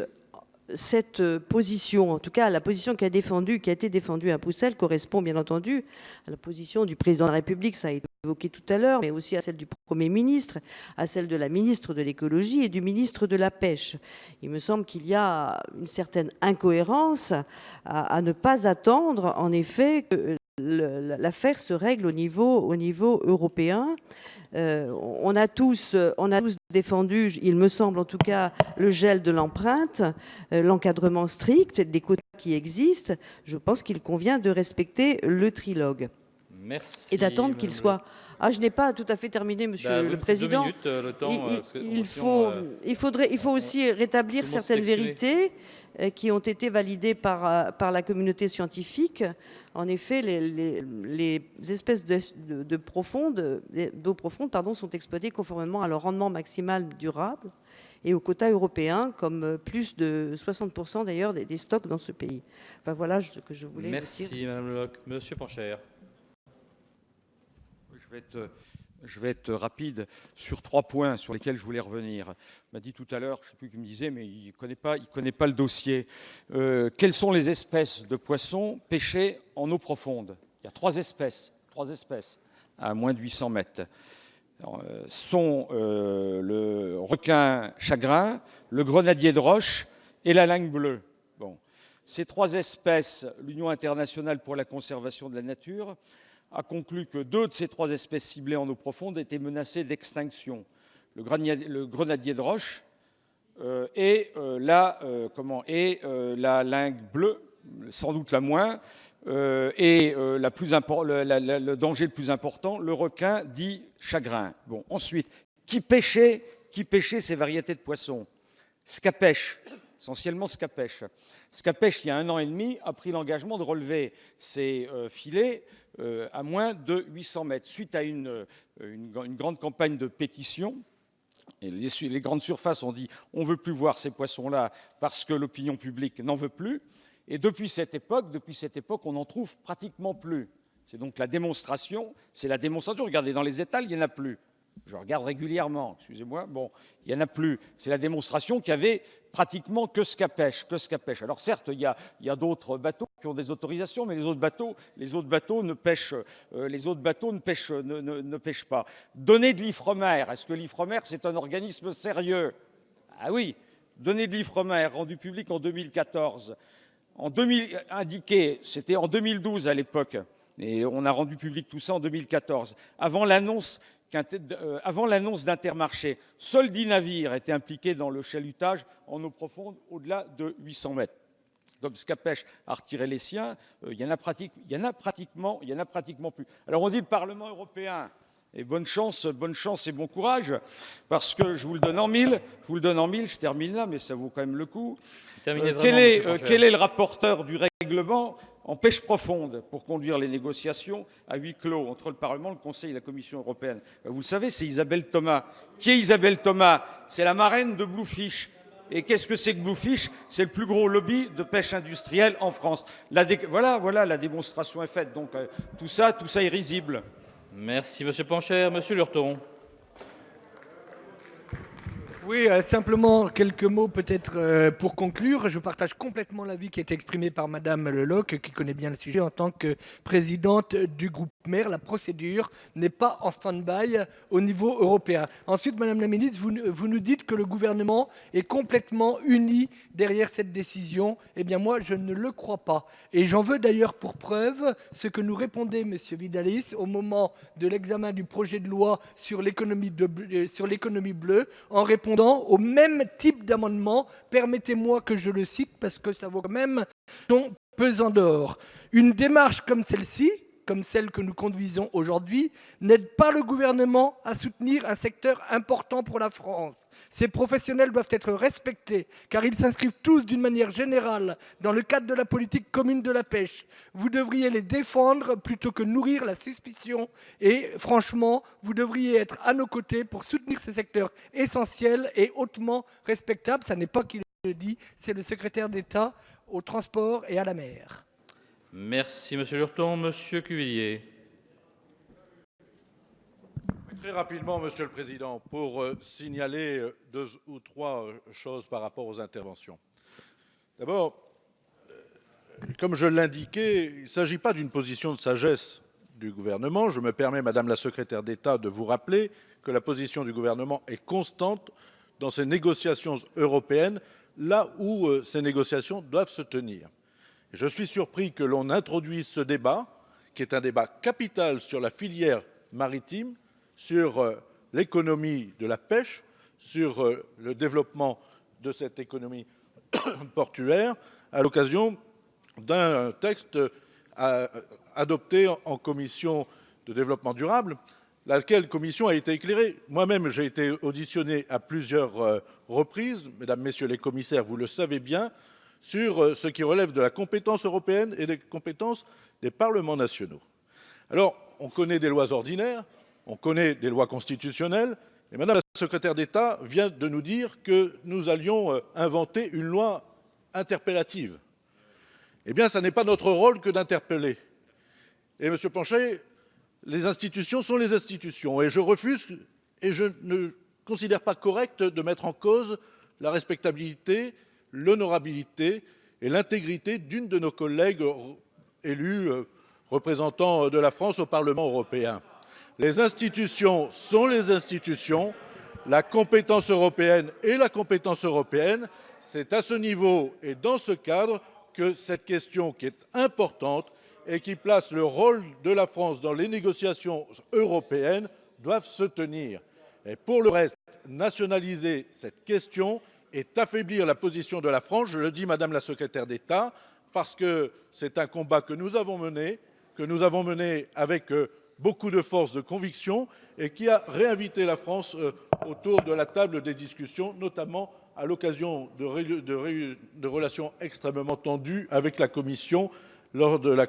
Speaker 11: cette position, en tout cas la position qui a été défendue à Bruxelles, correspond bien entendu à la position du président de la République, ça a été évoqué tout à l'heure, mais aussi à celle du Premier ministre, à celle de la ministre de l'écologie et du ministre de la pêche. Il me semble qu'il y a une certaine incohérence à ne pas attendre, en effet, que l'affaire se règle au niveau européen. On a tous défendu, il me semble en tout cas, le gel de l'empreinte, l'encadrement strict, les quotas qui existent. Je pense qu'il convient de respecter le trilogue.
Speaker 1: Merci.
Speaker 11: Et d'attendre qu'il soit... Ah, je n'ai pas tout à fait terminé, Monsieur le Président.
Speaker 1: 2 minutes, le temps,
Speaker 11: il faut aussi rétablir certaines vérités qui ont été validées par la communauté scientifique. En effet, les espèces d'eau profonde sont exploitées conformément à leur rendement maximal durable et aux quotas européens, comme plus de 60% d'ailleurs des stocks dans ce pays. Enfin voilà ce que je voulais dire.
Speaker 1: Merci Madame Lelocq. Monsieur Pancher.
Speaker 4: Je vais être rapide sur 3 points sur lesquels je voulais revenir. Il m'a dit tout à l'heure, je ne sais plus qui me disait, mais il ne connaît pas le dossier. Quelles sont les espèces de poissons pêchées en eau profonde? Il y a 3 espèces à moins de 800 mètres. Sont le requin chagrin, le grenadier de roche et la lingue bleue. Bon. Ces 3 espèces, l'Union internationale pour la conservation de la nature a conclu que 2 de ces 3 espèces ciblées en eau profonde étaient menacées d'extinction. Le grenadier de roche et la lingue bleue, sans doute la moins, et le danger le plus important, le requin dit chagrin. Bon, ensuite, qui pêchait ces variétés de poissons? Scapèche, essentiellement Scapèche. Scapèche, il y a 1 an et demi, a pris l'engagement de relever ses filets à moins de 800 mètres, suite à une grande campagne de pétition. Et les grandes surfaces ont dit « on ne veut plus voir ces poissons-là parce que l'opinion publique n'en veut plus ». Et depuis cette époque, on n'en trouve pratiquement plus. C'est donc la démonstration, Regardez, dans les étals, il n'y en a plus. Je regarde régulièrement, excusez-moi, bon, il n'y en a plus. C'est la démonstration qu'il y avait pratiquement que ce qu'à pêche. Alors certes, il y a d'autres bateaux qui ont des autorisations, mais les autres bateaux ne pêchent pas. Donner de l'Ifremer, est-ce que l'Ifremer, c'est un organisme sérieux? Ah oui, donner de l'Ifremer, rendu public en 2014. Indiqué, c'était en 2012 à l'époque, et on a rendu public tout ça en 2014. Avant l'annonce d'Intermarché, seuls 10 navires étaient impliqués dans le chalutage en eau profonde au-delà de 800 mètres. Comme Scapèche a retiré les siens, il y en a pratiquement plus. Alors on dit le Parlement européen, et bonne chance et bon courage, parce que je vous le donne en mille, je termine là, mais ça vaut quand même le coup. Quel est le rapporteur du règlement en pêche profonde pour conduire les négociations à huis clos entre le Parlement, le Conseil et la Commission européenne? Vous le savez, c'est Isabelle Thomas. Qui est Isabelle Thomas? C'est la marraine de Bluefish. Et qu'est-ce que c'est que Bluefish? C'est le plus gros lobby de pêche industrielle en France. Voilà, la démonstration est faite. Donc tout ça est risible.
Speaker 1: Merci, Monsieur Pancher. Monsieur Lurton.
Speaker 2: Oui, simplement quelques mots peut-être pour conclure. Je partage complètement l'avis qui est exprimé par Madame Leloc, qui connaît bien le sujet en tant que présidente du groupe maire. La procédure n'est pas en stand-by au niveau européen. Ensuite, Madame la Ministre, vous nous dites que le gouvernement est complètement uni derrière cette décision. Eh bien moi, je ne le crois pas. Et j'en veux d'ailleurs pour preuve ce que nous répondait Monsieur Vidalis au moment de l'examen du projet de loi sur l'économie bleue, en répondant au même type d'amendement. Permettez-moi que je le cite parce que ça vaut quand même son pesant d'or. Une démarche comme celle-ci, comme celle que nous conduisons aujourd'hui, n'aide pas le gouvernement à soutenir un secteur important pour la France. Ces professionnels doivent être respectés car ils s'inscrivent tous d'une manière générale dans le cadre de la politique commune de la pêche. Vous devriez les défendre plutôt que nourrir la suspicion et franchement, vous devriez être à nos côtés pour soutenir ce secteur essentiel et hautement respectable. Ça n'est pas qui le dit, c'est le secrétaire d'État au transport et à la mer.
Speaker 1: Merci, Monsieur Lurton. Monsieur Cuvillier.
Speaker 6: Très rapidement, Monsieur le Président, pour signaler 2 ou 3 choses par rapport aux interventions. D'abord, comme je l'indiquais, il ne s'agit pas d'une position de sagesse du gouvernement. Je me permets, Madame la secrétaire d'État, de vous rappeler que la position du gouvernement est constante dans ces négociations européennes, là où ces négociations doivent se tenir. Je suis surpris que l'on introduise ce débat, qui est un débat capital sur la filière maritime, sur l'économie de la pêche, sur le développement de cette économie portuaire, à l'occasion d'un texte adopté en commission de développement durable, laquelle commission a été éclairée. Moi-même, j'ai été auditionné à plusieurs reprises, mesdames, messieurs les commissaires, vous le savez bien, sur ce qui relève de la compétence européenne et des compétences des parlements nationaux. Alors, on connaît des lois ordinaires, on connaît des lois constitutionnelles, et Madame la secrétaire d'État vient de nous dire que nous allions inventer une loi interpellative. Eh bien, ce n'est pas notre rôle que d'interpeller. Et Monsieur Pancher, les institutions sont les institutions, et je refuse, et je ne considère pas correct de mettre en cause la respectabilité, l'honorabilité et l'intégrité d'une de nos collègues élus représentants de la France au Parlement européen. Les institutions sont les institutions, la compétence européenne est la compétence européenne. C'est à ce niveau et dans ce cadre que cette question qui est importante et qui place le rôle de la France dans les négociations européennes doivent se tenir. Et pour le reste, nationaliser cette question est affaiblir la position de la France, je le dis Madame la secrétaire d'État, parce que c'est un combat que nous avons mené avec beaucoup de force, de conviction, et qui a réinvité la France autour de la table des discussions, notamment à l'occasion de relations extrêmement tendues avec la Commission lors de la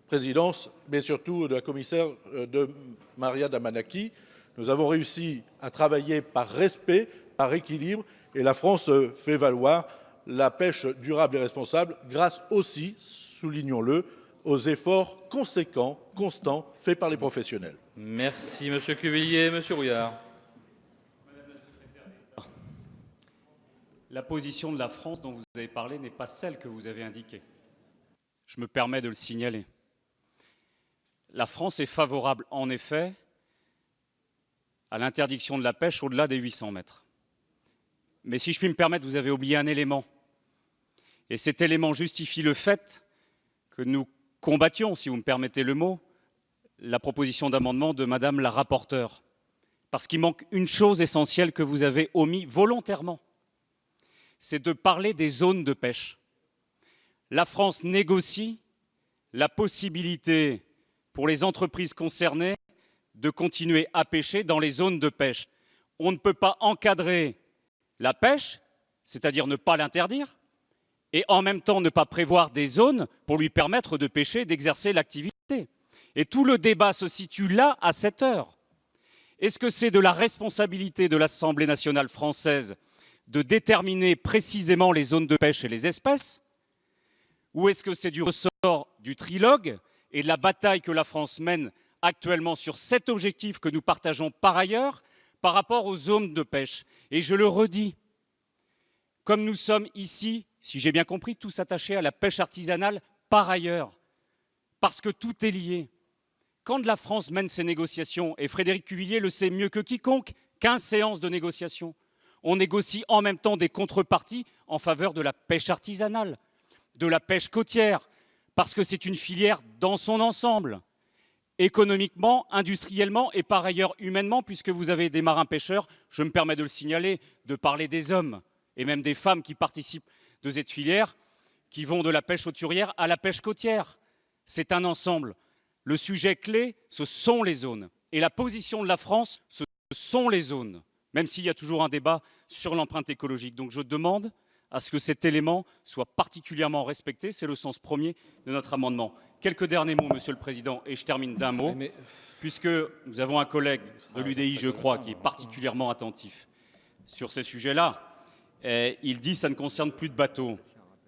Speaker 6: présidence, mais surtout de la commissaire de Maria Damanaki. Nous avons réussi à travailler par respect, par équilibre, et la France fait valoir la pêche durable et responsable grâce aussi, soulignons-le, aux efforts conséquents, constants, faits par les professionnels.
Speaker 1: Merci, Monsieur Cuvillier. Monsieur Rouillard.
Speaker 7: La position de la France dont vous avez parlé n'est pas celle que vous avez indiquée. Je me permets de le signaler. La France est favorable, en effet, à l'interdiction de la pêche au-delà des 800 mètres. Mais si je puis me permettre, vous avez oublié un élément. Et cet élément justifie le fait que nous combattions, si vous me permettez le mot, la proposition d'amendement de Madame la rapporteure. Parce qu'il manque une chose essentielle que vous avez omis volontairement. C'est de parler des zones de pêche. La France négocie la possibilité pour les entreprises concernées de continuer à pêcher dans les zones de pêche. On ne peut pas encadrer la pêche, c'est-à-dire ne pas l'interdire, et en même temps ne pas prévoir des zones pour lui permettre de pêcher, d'exercer l'activité. Et tout le débat se situe là, à cette heure. Est-ce que c'est de la responsabilité de l'Assemblée nationale française de déterminer précisément les zones de pêche et les espèces, ou est-ce que c'est du ressort du trilogue et de la bataille que la France mène actuellement sur cet objectif que nous partageons par ailleurs par rapport aux zones de pêche? Et je le redis, comme nous sommes ici, si j'ai bien compris, tous attachés à la pêche artisanale par ailleurs, parce que tout est lié. Quand la France mène ses négociations, et Frédéric Cuvillier le sait mieux que quiconque, 15 séances de négociation, on négocie en même temps des contreparties en faveur de la pêche artisanale, de la pêche côtière, parce que c'est une filière dans son ensemble, économiquement, industriellement et par ailleurs humainement, puisque vous avez des marins-pêcheurs, je me permets de le signaler, de parler des hommes et même des femmes qui participent de cette filière, qui vont de la pêche hauturière à la pêche côtière. C'est un ensemble. Le sujet clé, ce sont les zones. Et la position de la France, ce sont les zones, même s'il y a toujours un débat sur l'empreinte écologique. Donc je demande à ce que cet élément soit particulièrement respecté. C'est le sens premier de notre amendement. Quelques derniers mots, Monsieur le Président, et je termine d'un mot, puisque nous avons un collègue de l'UDI, je crois, qui est particulièrement attentif sur ces sujets-là. Il dit que ça ne concerne plus de bateaux.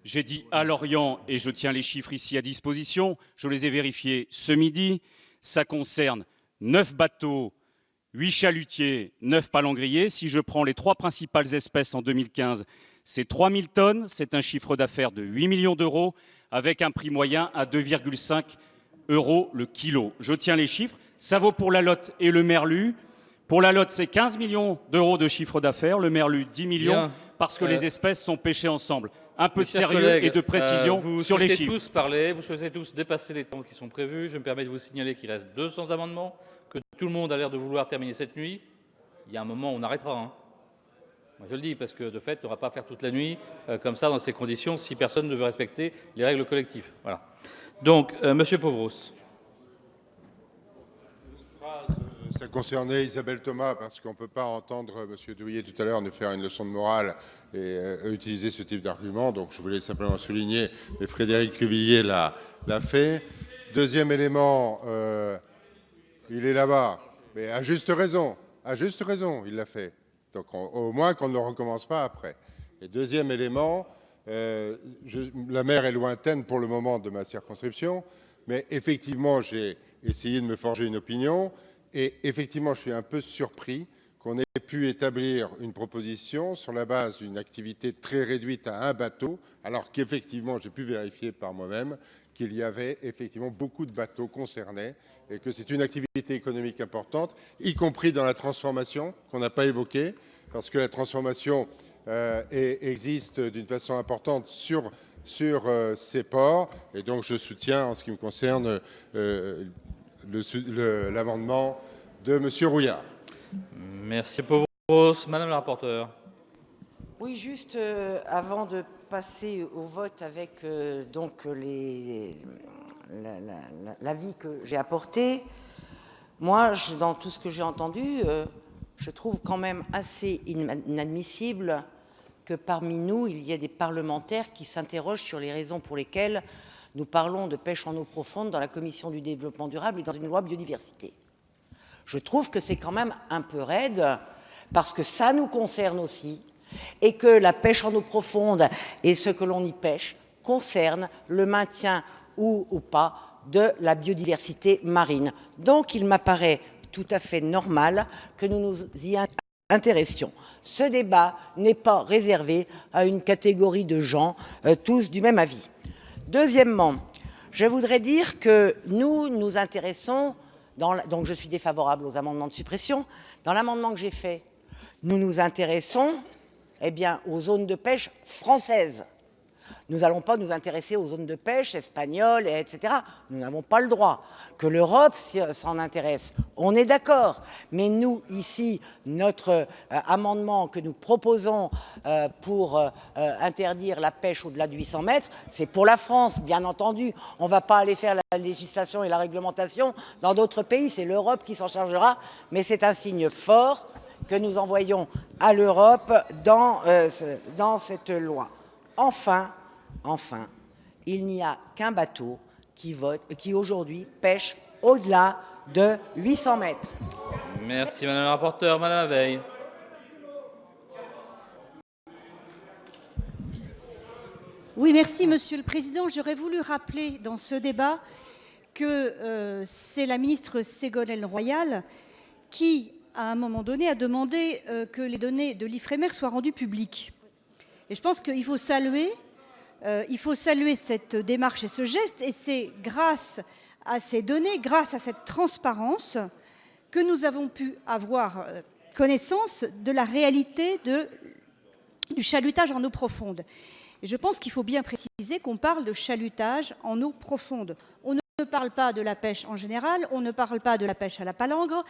Speaker 7: J'ai dit à Lorient, et je tiens les chiffres ici à disposition, je les ai vérifiés ce midi, ça concerne 9 bateaux, 8 chalutiers, 9 palangriers. Si je prends les 3 principales espèces en 2015, c'est 3000 tonnes, c'est un chiffre d'affaires de 8 millions d'euros, avec un prix moyen à 2,5 € le kilo. Je tiens les chiffres, ça vaut pour la lotte et le merlu. Pour la lotte, c'est 15 millions d'euros de chiffre d'affaires, le merlu 10 millions, bien, parce que les espèces sont pêchées ensemble. Un peu de sérieux collègues, et de précision sur les chiffres.
Speaker 1: Vous souhaitez tous parler, vous souhaitez tous dépasser les temps qui sont prévus. Je me permets de vous signaler qu'il reste 200 amendements, que tout le monde a l'air de vouloir terminer cette nuit. Il y a un moment où on arrêtera. Hein. Moi, je le dis, parce que de fait, on ne va pas faire toute la nuit comme ça, dans ces conditions, si personne ne veut respecter les règles collectives. Voilà. Donc, Monsieur Pauvros.
Speaker 12: Ça concernait Isabelle Thomas, parce qu'on ne peut pas entendre M. Douillet tout à l'heure nous faire une leçon de morale et utiliser ce type d'argument. Donc je voulais simplement souligner, et Frédéric Cuvillier l'a fait. Deuxième élément, il est là-bas, mais à juste raison, il l'a fait. Donc au moins qu'on ne le recommence pas après. Et deuxième élément, la mer est lointaine pour le moment de ma circonscription, mais effectivement j'ai essayé de me forger une opinion. Et effectivement, je suis un peu surpris qu'on ait pu établir une proposition sur la base d'une activité très réduite à un bateau, alors qu'effectivement, j'ai pu vérifier par moi-même qu'il y avait effectivement beaucoup de bateaux concernés et que c'est une activité économique importante, y compris dans la transformation qu'on n'a pas évoquée, parce que la transformation existe d'une façon importante sur ces ports. Et donc, je soutiens, en ce qui me concerne, l'amendement de M. Rouillard.
Speaker 1: Merci, Pauvros. Madame la rapporteure.
Speaker 9: Oui, juste avant de passer au vote avec donc l'avis que j'ai apporté, moi, dans tout ce que j'ai entendu, je trouve quand même assez inadmissible que parmi nous, il y ait des parlementaires qui s'interrogent sur les raisons pour lesquelles nous parlons de pêche en eau profonde dans la Commission du développement durable et dans une loi biodiversité. Je trouve que c'est quand même un peu raide, parce que ça nous concerne aussi, et que la pêche en eau profonde et ce que l'on y pêche concerne le maintien ou pas de la biodiversité marine. Donc il m'apparaît tout à fait normal que nous nous y intéressions. Ce débat n'est pas réservé à une catégorie de gens, tous du même avis. Deuxièmement, je voudrais dire que nous nous intéressons, donc je suis défavorable aux amendements de suppression. Dans l'amendement que j'ai fait, nous nous intéressons aux zones de pêche françaises. Nous n'allons pas nous intéresser aux zones de pêche espagnoles, etc. Nous n'avons pas le droit. Que l'Europe s'en intéresse, on est d'accord. Mais nous, ici, notre amendement que nous proposons pour interdire la pêche au-delà de 800 mètres, c'est pour la France, bien entendu. On ne va pas aller faire la législation et la réglementation dans d'autres pays. C'est l'Europe qui s'en chargera. Mais c'est un signe fort que nous envoyons à l'Europe dans cette loi. Enfin, il n'y a qu'un bateau qui aujourd'hui pêche au-delà de 800 mètres.
Speaker 1: Merci Madame la rapporteure. Madame Veil.
Speaker 5: Oui, merci Monsieur le Président. J'aurais voulu rappeler dans ce débat que c'est la ministre Ségolène Royal qui, à un moment donné, a demandé que les données de l'Ifremer soient rendues publiques. Et je pense qu'il faut saluer cette démarche et ce geste, et c'est grâce à ces données, grâce à cette transparence, que nous avons pu avoir connaissance de la réalité du chalutage en eau profonde. Et je pense qu'il faut bien préciser qu'on parle de chalutage en eau profonde. On ne parle pas de la pêche en général, on ne parle pas de la pêche à la palangre.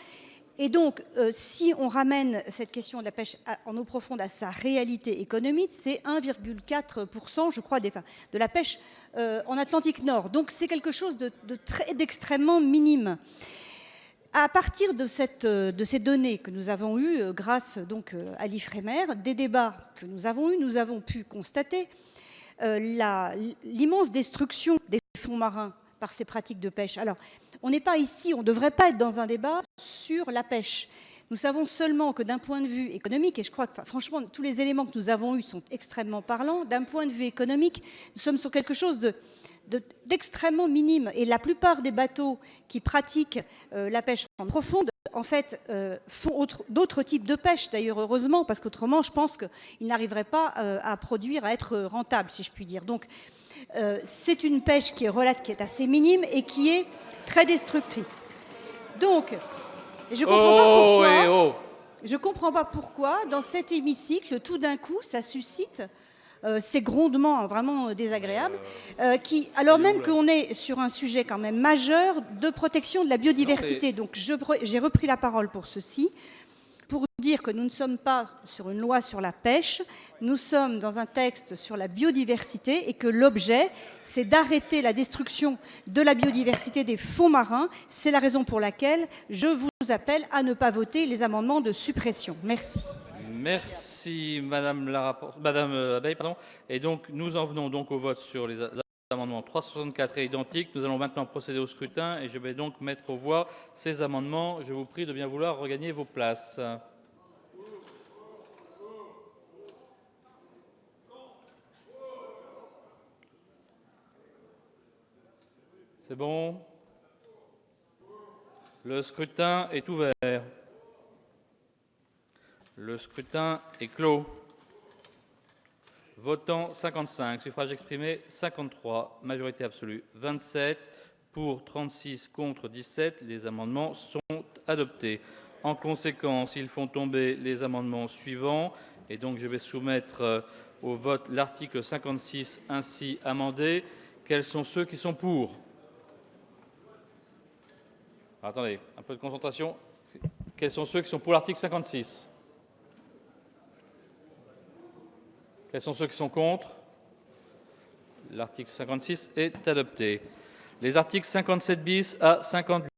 Speaker 5: Et donc, si on ramène cette question de la pêche en eau profonde à sa réalité économique, c'est 1,4%, je crois, de la pêche en Atlantique Nord. Donc, c'est quelque chose d'extrêmement minime. À partir de ces données que nous avons eues grâce donc, à l'Ifremer, des débats que nous avons pu constater l'immense destruction des fonds marins par ces pratiques de pêche. Alors, on n'est pas ici, on ne devrait pas être dans un débat sur la pêche. Nous savons seulement que d'un point de vue économique, et je crois que franchement, tous les éléments que nous avons eus sont extrêmement parlants, d'un point de vue économique, nous sommes sur quelque chose d'extrêmement minime. Et la plupart des bateaux qui pratiquent la pêche en profonde, en fait, font d'autres types de pêche, d'ailleurs heureusement, parce qu'autrement, je pense qu'ils n'arriveraient pas à produire, à être rentables, si je puis dire. Donc, c'est une pêche qui est assez minime et qui est très destructrice. Donc, je ne comprends pas pourquoi, dans cet hémicycle, tout d'un coup, ça suscite ces grondements vraiment désagréables, alors même qu'on est sur un sujet quand même majeur de protection de la biodiversité. Donc, j'ai repris la parole pour ceci, pour dire que nous ne sommes pas sur une loi sur la pêche, nous sommes dans un texte sur la biodiversité et que l'objet, c'est d'arrêter la destruction de la biodiversité des fonds marins. C'est la raison pour laquelle je vous appelle à ne pas voter les amendements de suppression. Merci.
Speaker 1: Merci Madame Abeille. Et donc, nous en venons donc au vote sur les amendements 364 et identiques. Nous allons maintenant procéder au scrutin et je vais donc mettre aux voix ces amendements. Je vous prie de bien vouloir regagner vos places. C'est bon? Le scrutin est ouvert. Le scrutin est clos. Votant 55, suffrage exprimé 53, majorité absolue 27, pour 36, contre 17. Les amendements sont adoptés. En conséquence, ils font tomber les amendements suivants. Et donc, je vais soumettre au vote l'article 56 ainsi amendé. Quels sont ceux qui sont pour? Attendez, un peu de concentration. Quels sont ceux qui sont pour l'article 56? Quels sont ceux qui sont contre? L'article 56 est adopté. Les articles 57 bis à 58